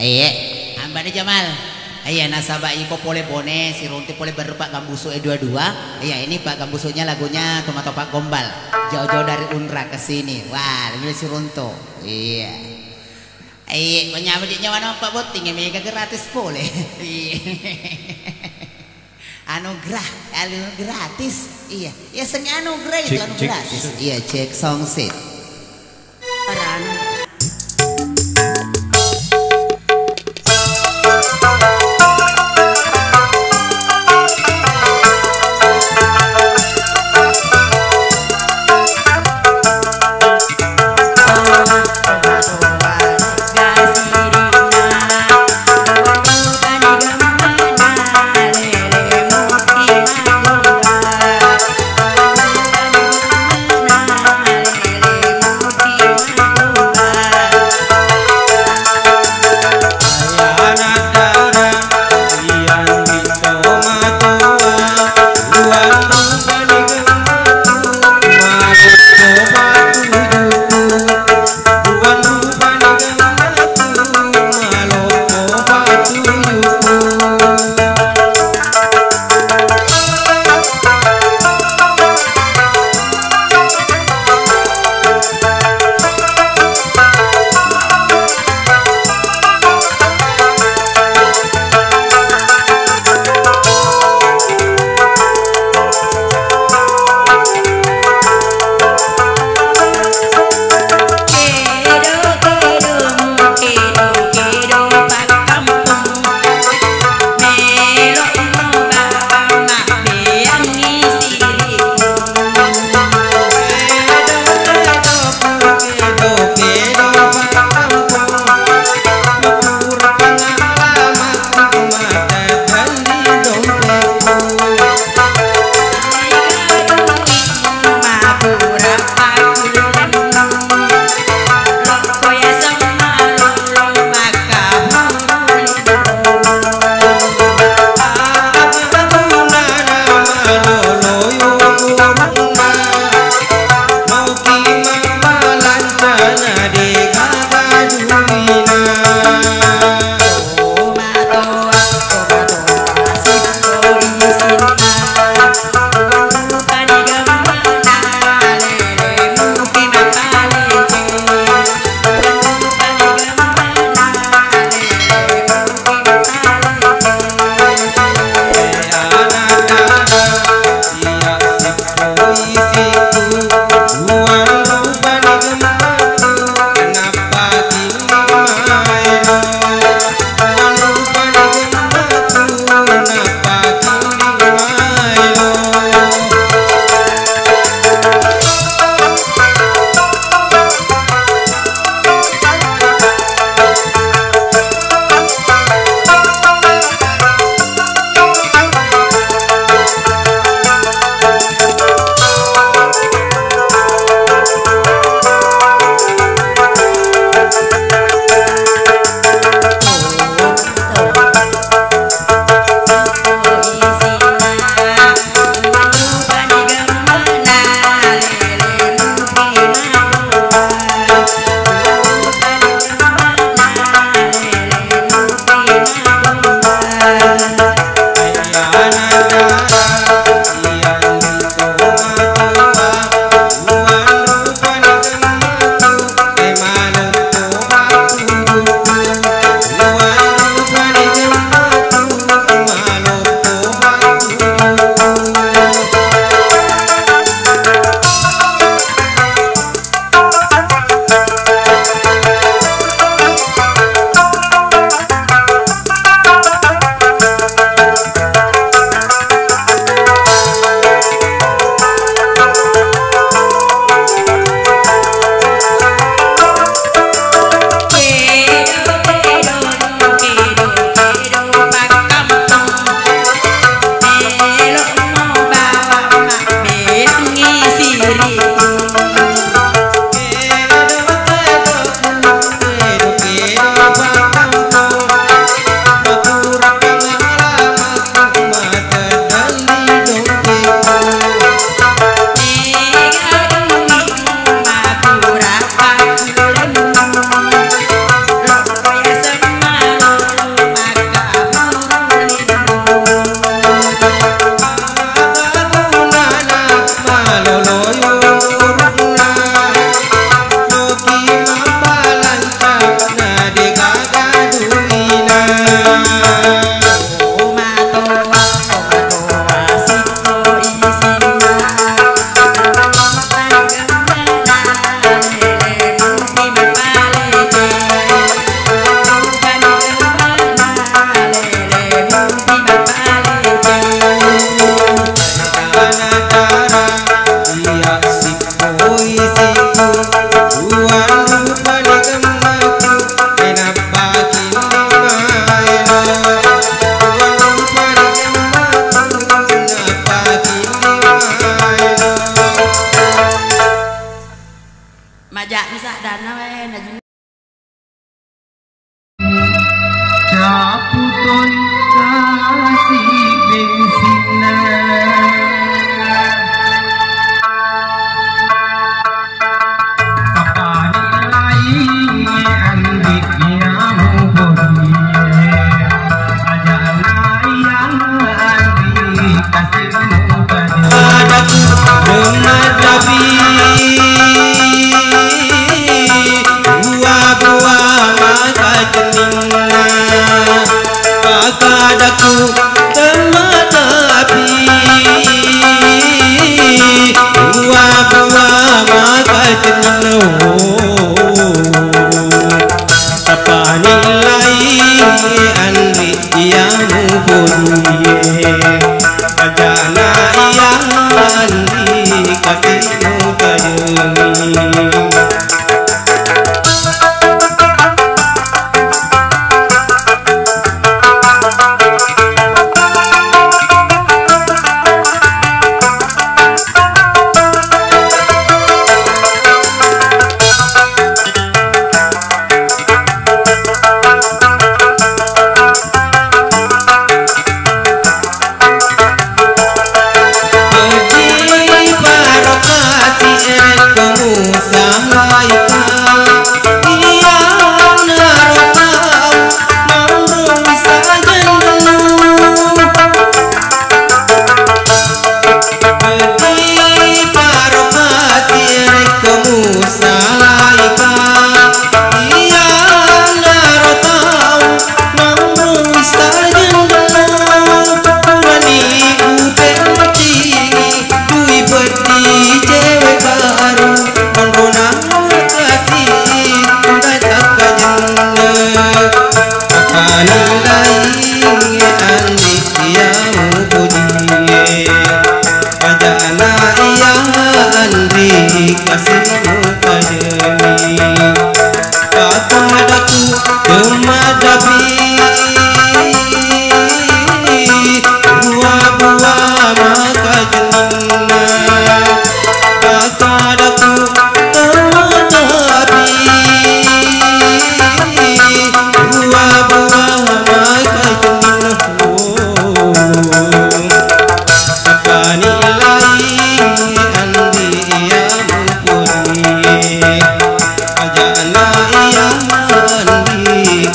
Iya, ambane Jamal. Iya, nasabah iko pole bone, si Runti pole baru Pak Gambusu dua-dua. Iya, ini Pak Gambusunya lagunya Tomato Pak Gombal. Jauh-jauh dari Unra ke sini. Wah, ini si Runto. Iya. Iya, penyambutnya mana Pak Boting yang mega gratis pole. Iya. Anugerah gratis. Iya, ya seng anugerah itu anu gratis. Iya, cek song set. Kon kasih bensina kapani lain andik yang bodi ajana yang andik kasih padaku demadabi buah-buah maka jeningna pakadaku temadabi buah-buah maka jeningna sapani lain anri yang bodi ajana yang anri kasih mukajengi kasih mukajengi pakadaku temadabi buah-buah maka jeningna pakadaku temadabi buah-buah maka jeningna sapani lain andi ajana yang andi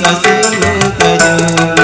kasih mukajengi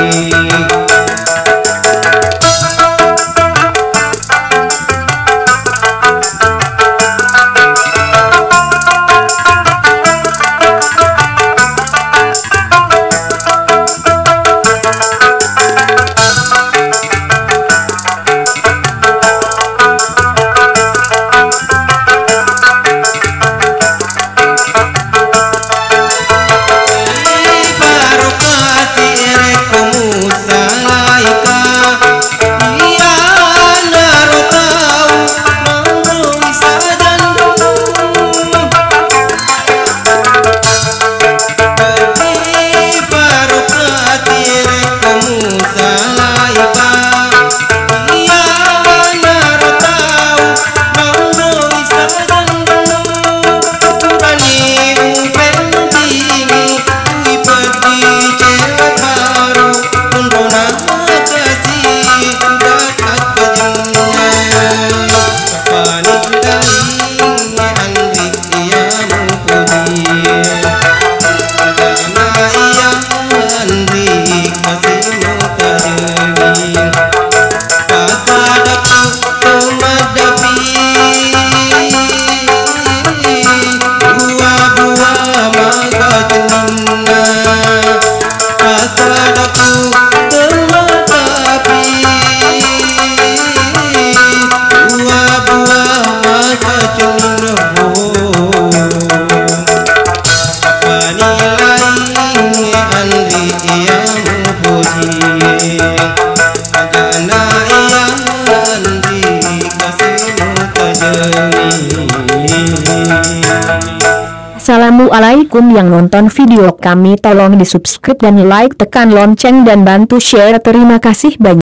Assalamualaikum yang nonton video kami, tolong di subscribe dan like, tekan lonceng dan bantu share. Terima kasih banyak.